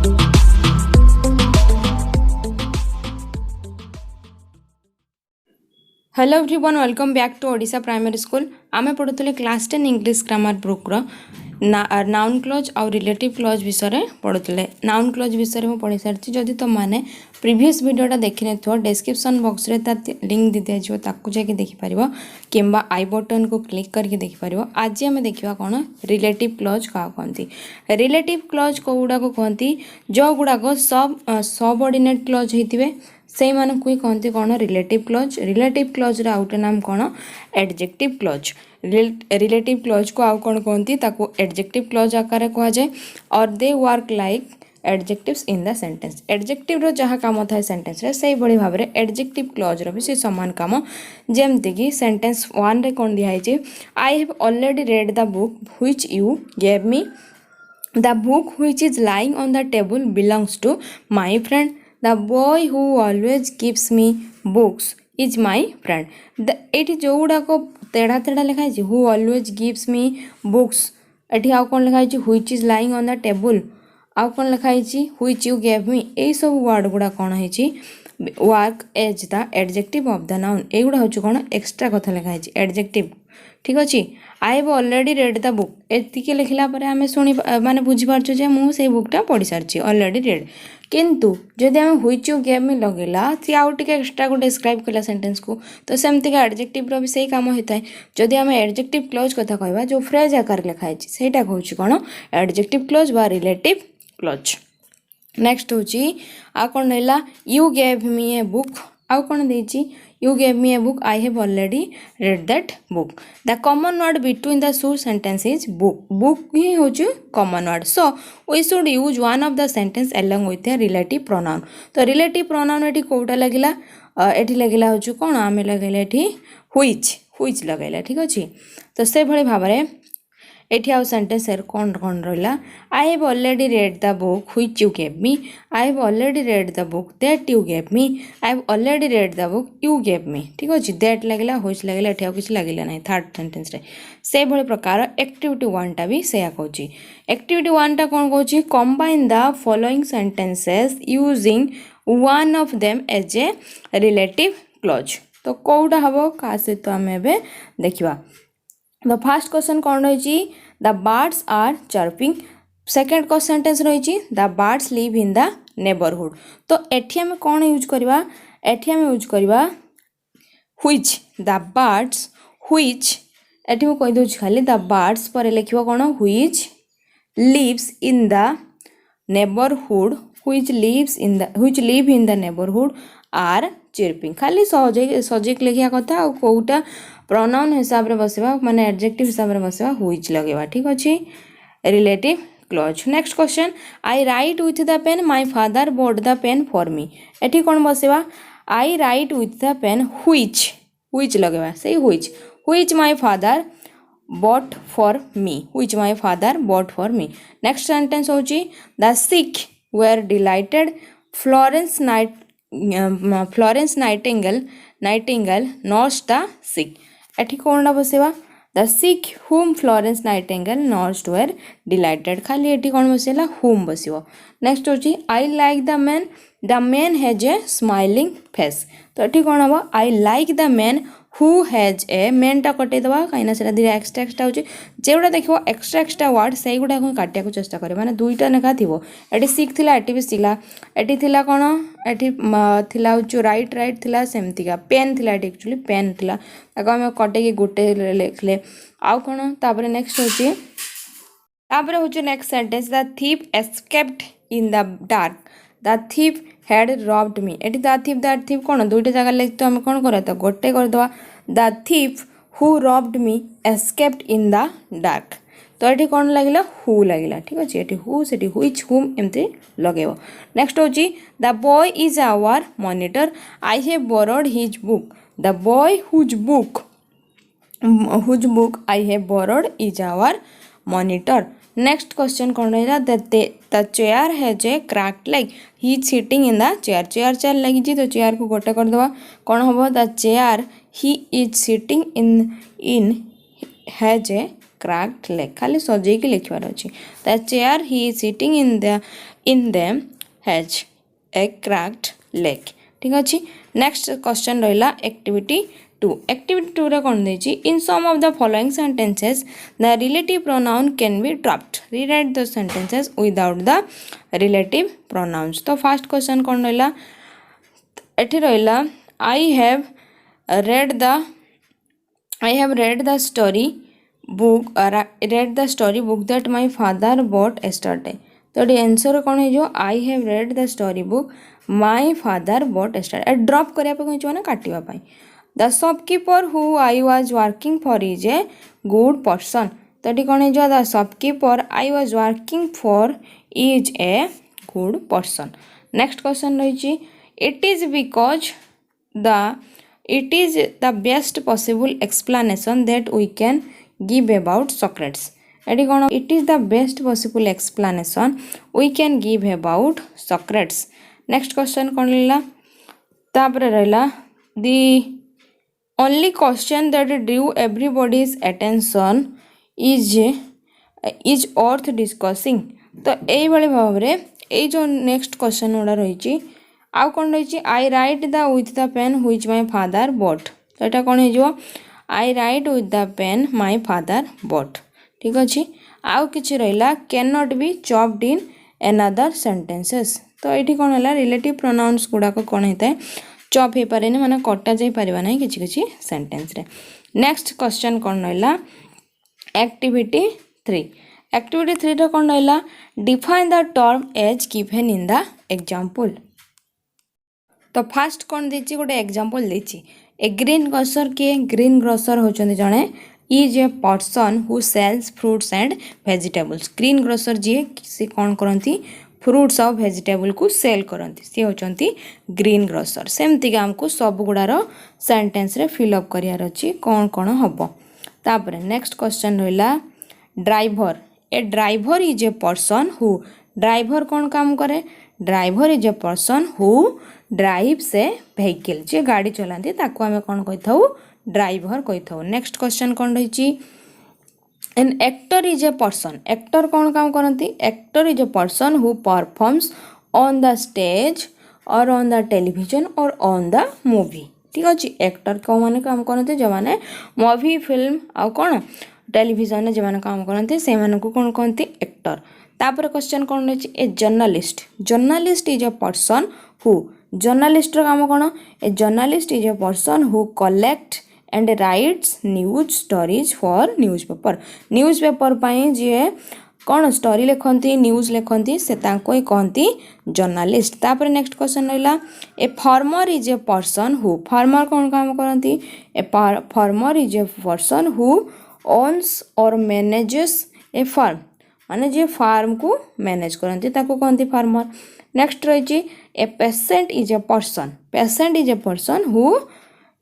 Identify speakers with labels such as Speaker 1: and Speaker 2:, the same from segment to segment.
Speaker 1: Hello everyone welcome back to Odisha primary school आमे पढ़ुले class 10 English grammar book noun clause और relative clause विषय पढ़ुले नाउन क्लोज विषय में पढ़ी सारी जदि तुम मैंने प्रीवियस वीडियोटा देखी न डिस्क्रिप्शन बॉक्स रे तार लिंक दी दिया ताकू जाके देखिपर कि आई बटन को क्लिक करके देखिपर। आज आम देखा कौन रिलेटिव क्लोज क्या कहती। रिलेटिव क्लोज कौगुड़ा कहती जो गुड़ाक सबऑर्डिनेट क्लोज होते से मानक ही कहते कौन रिलेटिव क्लोज। रिलेटिव क्लोज रा आउटे नाम कौन एडजेक्टिव क्लोज। रिलेटिव क्लोज को आउ कौन कहती ताको एडजेक्टिव क्लोज आकार कह जाए और they work like adjectives in the sentence. Adjective रो जहाँ काम थाए सेंटेंस रे से भाई भाव में एडजेक्टिव क्लोज रो भी से समान काम जेमती कि सेंटेंस 1 रे कौन दिखाई I have already read the book which you gave me. The book which is lying on the table belongs to my friend. The boy who always gives me books is my friend। ये जो गुड़ाक तेढ़ा तेढ़ा लिखाई who always gives me books eighty आउ कौन लिखाई which is lying on the table आउ कौन लिखाई which you gave me। यही सब वर्ड गुड़ा कौन है work as the adjective of the noun. युड़ा हूँ कौन एक्सट्रा कथा लिखाई एडजेक्टिव। ठीक अच्छे I have already read the book एतिके लिखला पर आम शुणी माने बुझीपार्छु जे मुझे बुकटा पढ़ी सारी ऑलरेडी रेड। किंतु जदि आम व्हिच यू गेव मी लगेला सी आउ टिके एक्सट्रा को डिस्क्राइब कला सेंटेंस को तो सेमती का एडजेक्टिव रो भी सही काम होता है। जदि आम एडजेक्टिव क्लोज कथा कहबा जो फ्रेज आकार लिखाई सेटा कहूँ कौन एडजेक्टिव क्लोज बा रिलेटिव क्लोज। नेक्स्ट होची आ कौन रहा you gave me a book आउ कौन देची you gave me a book I have already read that book. The common word between the two sentence is book. Book ही हूँ common word so we should use one of the sentence along with a relative pronoun. तो relative pronoun ये कौटा लगिला एठी लगिला हूँ कौन आम लगे ये व्हिच लगेला। ठीक अच्छे तो से भाई भाव में एठी आउ सेंटेंस कौन कौन रहा I have already read the book which you gave me. I have already read the book that you gave me. I have already read the book you gave मी। ठीक अच्छे दैट लगे व्हिच लगे एठी आउ किछि लगिला नहीं थर्ड सेंटेंस रे से भली प्रकार एक्टिविटी 1 टा भी सेया कहूँ। एक्टिविटी 1 टा कौन कहूँ combine the following sentences using one of them as a relative clause. तो कौटा हम क्या सहित आम देखा। द फर्स्ट क्वेश्चन कौन रही the birds are chirping. Second question sentence रही the birds live in the neighbourhood. तो एठी आम कौन यूज करवा एठी आम यूज करवा व्हिच द बर्ड्स व्हिच एठी मैं कहीदे खाली द बर्ड्स पर लिखा कौन which lives in the neighbourhood which live in the neighbourhood are chirping. खाली सजेक लिखा कथा आ कौटा प्रोनाउन हिसाब रे बसवा माने एडजेक्टिव हिसाब रे बसवा व्हिच लगेवा। ठीक अच्छे relative clause. Next question I write with the pen my father bought the pen for me. एठी कौन बसवा I write with the pen which लगेवा सही which my father bought for me which my father bought for me. Next sentence होची the sick were delighted Florence Nightingale nurse the sick. एठी कौन बसेवा the sick whom Florence Nightingale nurse were delighted खाली एठी कौन बसेला हुम बसिव। Next होची I like the man has a smiling face. तो एठी कौन हम I like the man who has a main टा कटे दवा कहीं से धीरे एक्सट्रा होची जेगुड़ा देखो एक्सट्रा वर्ड से गुड़ा काटिया को चेष्टा करे माने दुईटा लेखा थी एटी सिक थिला एटी भी सिला एटी थिला कौन एटी थिला हूँ राइट थिला सेमती का पेन थिला एटी एक्चुअली पेन थिला ताको हम कटे गोटे लिखले आउ कौन तापर नेक्स्ट होची तापर होची next sentence the thief escaped in the dark the thief had robbed me. Eighty the thief कौन दुईटा जगह लिख तो हम कौन करा तो गोटे करदे the thief who robbed me escaped in the dark. तो ये कौन लगे हु लगे। ठीक अच्छे ये हु से व्हिच हुम एमती लगे। नेक्स्ट होची the boy is our monitor I have borrowed his book. The boy whose book I have borrowed is our monitor. Next question कौन रहा the chair has a cracked leg he is sitting in the चेयर लगी तो chair को गोटे करदे कौन हम the chair he is sitting in has a cracked leg खाली सजेकी लिखबार अच्छे the chair he is sitting in the in them has a cracked leg. ठीक अच्छे. नेक्स्ट क्वेश्चन रहा एक्टिविटी 2. एक्टिविटी 2 रे कौन देछि in some of the following sentences the relative pronoun can be dropped. Rewrite the sentences without the relative pronouns. तो first question कौन रहा एठी रहा I have read the story book that my father bought yesterday. तो ये answer कौन है जो I have read the story book my father bought yesterday. Drop करिया पे कहियो ना काटिवा पाई. The shopkeeper who I was working for is a good person. तो ये कौन है जो the shopkeeper I was working for is a good person. Next question रही it is because it is the best possible explanation that we can give about Socrates. Eighty कौन it is the best possible explanation we can give about Socrates. Next question कौन रहा तापर रहा the only question that drew everybody's attention is worth discussing. तो यही भाव में ये जो नेक्स्ट क्वेश्चन गुड़ा रही आउ कौन रही I write the with the pen which my father bought. तो यहाँ कौन हो I write with the pen my father bought. ठीक अच्छे. आउ कि रहा can not be chopped in another sentences. तो ये कौन है रिलेटिव प्रोनाउंस गुड़ाक कौन होता है चॉप हो पारे माने कटा जाई पारिबा ना किछि सेंटेंस रे. नेक्स्ट क्वेश्चन कौन रहा एक्टिविटी 3. एक्टिविटी 3 रे कौन रहा define the term as given in the example. तो फास्ट कौन देछि गोटे एग्जांपल देछि ए ग्रीन ग्रोसर किए ग्रीन ग्रोसर होचंदी जणे is a person who sells fruits and vegetables. Green grocer जी से कौन करती फ्रूट्स और वेजिटेबल को सेल करती सी होचंती ग्रीन ग्रोसर. सेमती आमको सब गुड़ार सेंटेंस रे फिलअप करियार अछि कौन कौन हबो. तापर नेक्स्ट क्वेश्चन रहा driver. A driver is a person who driver कौन काम करे driver is a person who drives a vehicle. जे गाड़ी चलाती ताको आमे कौन कहि थाउ ड्राइवर कहि थाउ. नेक्स्ट क्वेश्चन कौन रही an actor is a person. Actor कौन काम करती actor is a person who performs on the stage और ऑन द टेलीविजन और ऑन द मूवी. ठीक अच्छे. एक्टर कौ मैंने काम करते जो मैंने मूवी फिल्म आउ कौन टेलीविजन जो मैंने काम करते से कौन कहते एक्टर. तापर क्वेश्चन कौन रही a journalist. Journalist is a person who journalist काम कौन a journalist is a person who collect and writes news stories for newspaper. Newspaper पाई जी कौन स्टोरी लिखती न्यूज लिखती से ही कहती जर्नलिस्ट. तापर नेक्स्ट क्वेश्चन रहा a farmer is a person who farmer कौन काम करती a farmer is a person who owns और मैनेजेस ए फार्म माने जे फार्म को मैनेज करती ताको कहती फार्मर. नेक्स्ट रही a patient is a person who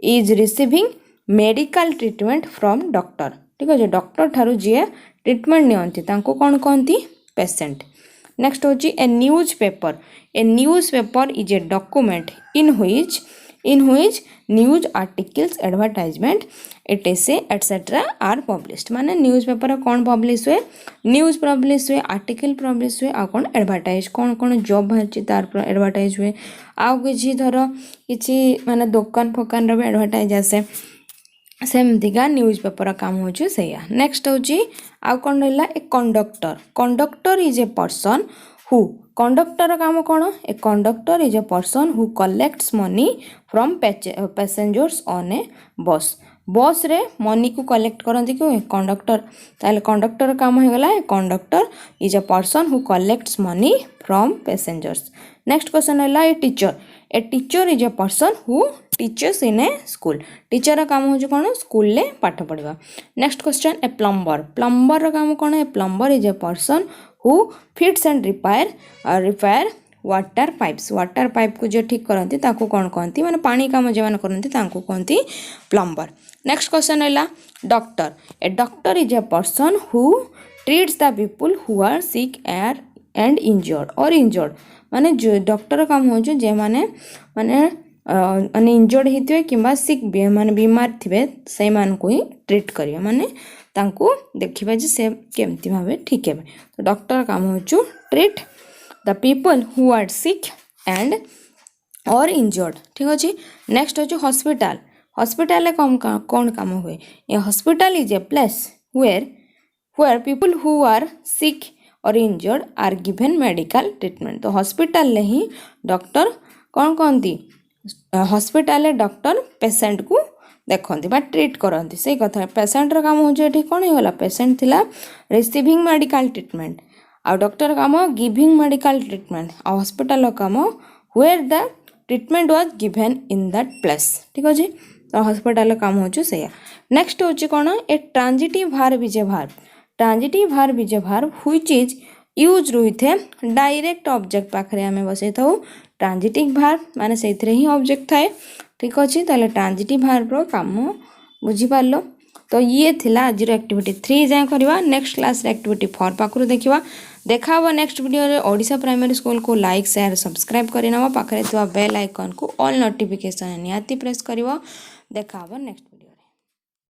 Speaker 1: is receiving medical treatment from doctor. ठीक है डॉक्टर ठारू जी ट्रीटमेंट नियंती ताको कौन कहती पेशेंट. नेक्स्ट होची a newspaper is a document in which news articles advertisement एटसे एटसेट्रा आर पब्लिश्ड. माने न्यूज पेपर कौन पब्लिश हुए न्यूज पब्लिश हुए आर्टिकल पब्लिश हुए आ कौन एडवर्टाइज कौन कौन जॉब बाहर तार एडवर्टाइज हुए आउ कि धर कि माने दुकान फकान भी एडवर्टाइज आसे सेमतीका न्यूज पेपर काम हो. नेक्स्ट होची आउ कौन रहा a conductor is a person who conductor काम कौन a conductor is a person who collects money from passengers on a bus रे मनी को कलेक्ट करती क्यों कंडक्टर. ताले कंडक्टर काम हो गला conductor is a person who collects money from passengers. Next question है a teacher is a person who teachers in a school. Teacher काम हो कौन स्कूल ले पाठ पढ़ा. नेक्स्ट क्वेश्चन ए प्लम्बर काम कौन a plumber is a person who fits and repair water pipe को जो ठीक करती ताको कौन कहती माने पानी काम जो मैंने करती ताको कहती प्लम्बर. नेक्स्ट क्वेश्चन है doctor. A doctor is a person who treats the people who are sick and injured माने जो डॉक्टर काम हो जे माने इंजर्ड होते कि सिक माने बीमार थे से को ही ट्रीट करेंगे माने तांको देखिबा जे से केमती भावे ठीक है. तो डॉक्टर काम हो treat the people who are sick and और इंजर्ड। ठीक अच्छे। नेक्स्ट अच्छे हॉस्पिटल। हॉस्पिटल कौन काम हुए? A hospital is a place where people who are sick or injured are given medical treatment। तो हॉस्पिटल ही डॉक्टर कौन कहती? हॉस्पिटल डॉक्टर पेशेंट को देखते बा ट्रीट करती से कथा। पेशेंटर काम हो कौन होगा? पेशेंट थिला रिसीविंग मेडिकल ट्रीटमेंट आ डॉक्टर काम गिविंग मेडिकल ट्रीटमेंट आ हॉस्पिटल काम where the treatment was given in that place। ठीक अच्छे। तो हॉस्पिटल काम हो नेक्स्ट हूँ कौन? ए transitive verb is a verb. Transitive verb is a verb which is use Ruth A direct object पाखे आम बसई था। ट्रांजिटिव भार्ब माने से ही ऑब्जेक्ट थाए। ठीक अच्छे। ताले ट्रांजिटिव भार्ब रो काम बुझीपार। तो ये थिला आज एक्टिविटी 3 जाए करवा। नेक्स्ट क्लास एक्टिविटी 4 पाखु देखा देखा नेक्स्ट वीडियो रे। ओडिशा प्राइमरी स्कूल को लाइक शेयर सब्सक्राइब करना पाखे बेल आइकन को ऑल नोटिफिकेशन निहाती प्रेस कर। देखा नेक्स्ट वीडियो।